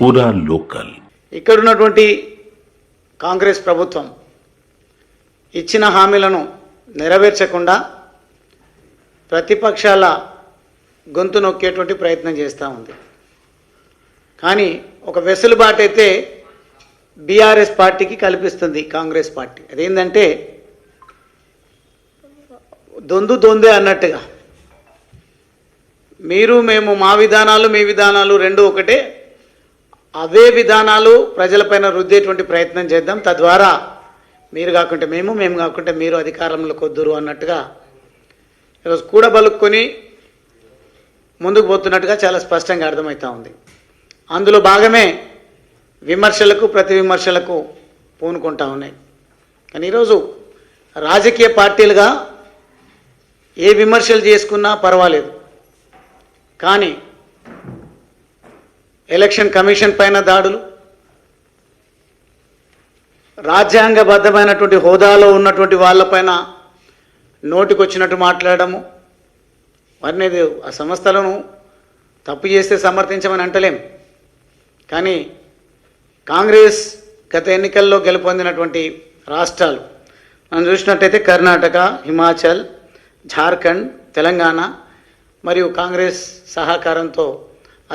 పూరా లోకల్. ఇక్కడ ఉన్నటువంటి కాంగ్రెస్ ప్రభుత్వం ఇచ్చిన హామీలను నెరవేర్చకుండా ప్రతిపక్షాల గొంతు నొక్కేటువంటి ప్రయత్నం చేస్తూ ఉంది. కానీ ఒక వెసులుబాటు అయితే బీఆర్ఎస్ పార్టీకి కల్పిస్తుంది కాంగ్రెస్ పార్టీ. అదేంటంటే దొందే అన్నట్టుగా మీరు మేము మా విధానాలు మీ విధానాలు రెండు ఒకటే, అవే విధానాలు ప్రజలపైన రుద్దేటువంటి ప్రయత్నం చేద్దాం, తద్వారా మీరు కాకుంటే మేము, మేము కాకుంటే మీరు అధికారంలోకి వద్దురు అన్నట్టుగా ఈరోజు కూడబలుక్కొని ముందుకు పోతున్నట్టుగా చాలా స్పష్టంగా అర్థమవుతూ ఉంది. అందులో భాగమే విమర్శలకు ప్రతి విమర్శలకు పూనుకుంటా ఉన్నాయి. కానీ ఈరోజు రాజకీయ పార్టీలుగా ఏ విమర్శలు చేసుకున్నా పర్వాలేదు, కానీ ఎలక్షన్ కమిషన్ పైన దాడులు, రాజ్యాంగబద్ధమైనటువంటి హోదాలో ఉన్నటువంటి వాళ్ళపైన నోటికొచ్చినట్టు మాట్లాడము, వారిని ఆ సంస్థలను తప్పు చేస్తే సమర్థించమని అంటలేం. కానీ కాంగ్రెస్ గత ఎన్నికల్లో గెలుపొందినటువంటి రాష్ట్రాలు మనం చూసినట్టయితే కర్ణాటక, హిమాచల్, జార్ఖండ్, తెలంగాణ మరియు కాంగ్రెస్ సహకారంతో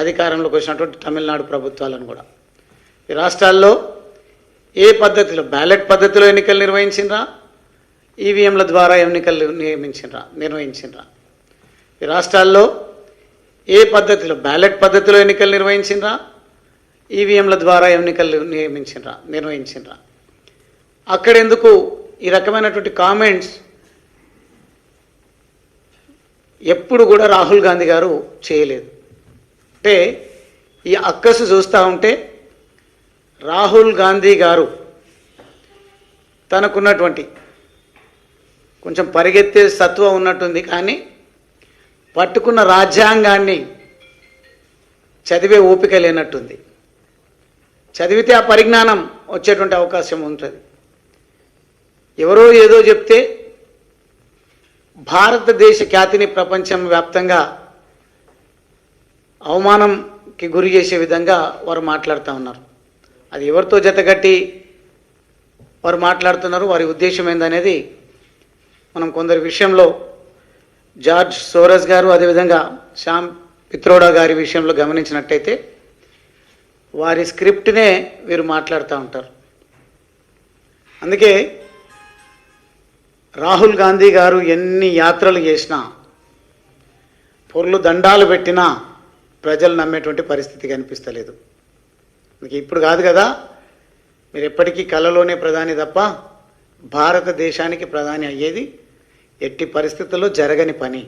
అధికారంలోకి వచ్చినటువంటి తమిళనాడు ప్రభుత్వాలను కూడా, ఈ రాష్ట్రాల్లో ఏ పద్ధతిలో బ్యాలెట్ పద్ధతిలో ఎన్నికలు నిర్వహించినరా, ఈవీఎంల ద్వారా ఎన్నికలు నిర్వహించినరా, ఈ రాష్ట్రాల్లో ఏ పద్ధతిలో బ్యాలెట్ పద్ధతిలో ఎన్నికలు నిర్వహించినరా, ఈవీఎంల ద్వారా ఎన్నికలు నిర్వహించినరా, అక్కడెందుకు ఈ రకమైనటువంటి కామెంట్స్ ఎప్పుడు కూడా రాహుల్ గాంధీ గారు చేయలేదు. అంటే ఈ అక్కసు చూస్తూ ఉంటే రాహుల్ గాంధీ గారు తనకున్నటువంటి కొంచెం పరిగెత్తే సత్వ ఉన్నట్టుంది, కానీ పట్టుకున్న రాజ్యాంగాన్ని చదివే ఓపిక లేనట్టుంది. చదివితే ఆ పరిజ్ఞానం వచ్చేటువంటి అవకాశం ఉంటుంది. ఎవరో ఏదో చెప్తే భారతదేశ ఖ్యాతిని ప్రపంచం వ్యాప్తంగా అవమానంకి గురి చేసే విధంగా వారు మాట్లాడుతూ ఉన్నారు. అది ఎవరితో జతగట్టి వారు మాట్లాడుతున్నారు, వారి ఉద్దేశం ఏందనేది మనం కొందరి విషయంలో జార్జ్ సోరస్ గారు, అదేవిధంగా శ్యామ్ పిత్రోడా గారి విషయంలో గమనించినట్టయితే వారి స్క్రిప్ట్నే వీరు మాట్లాడుతూ ఉంటారు. అందుకే రాహుల్ గాంధీ గారు ఎన్ని యాత్రలు చేసినా, పొర్లు దండాలు పెట్టినా ప్రజలు నమ్మేటువంటి పరిస్థితి కనిపిస్తలేదు. మీకు ఇప్పుడు కాదు కదా, మీరు ఎప్పటికీ కలలోనే ప్రధాని తప్ప భారతదేశానికి ప్రధాని అయ్యేది ఎట్టి పరిస్థితుల్లో జరగని పని.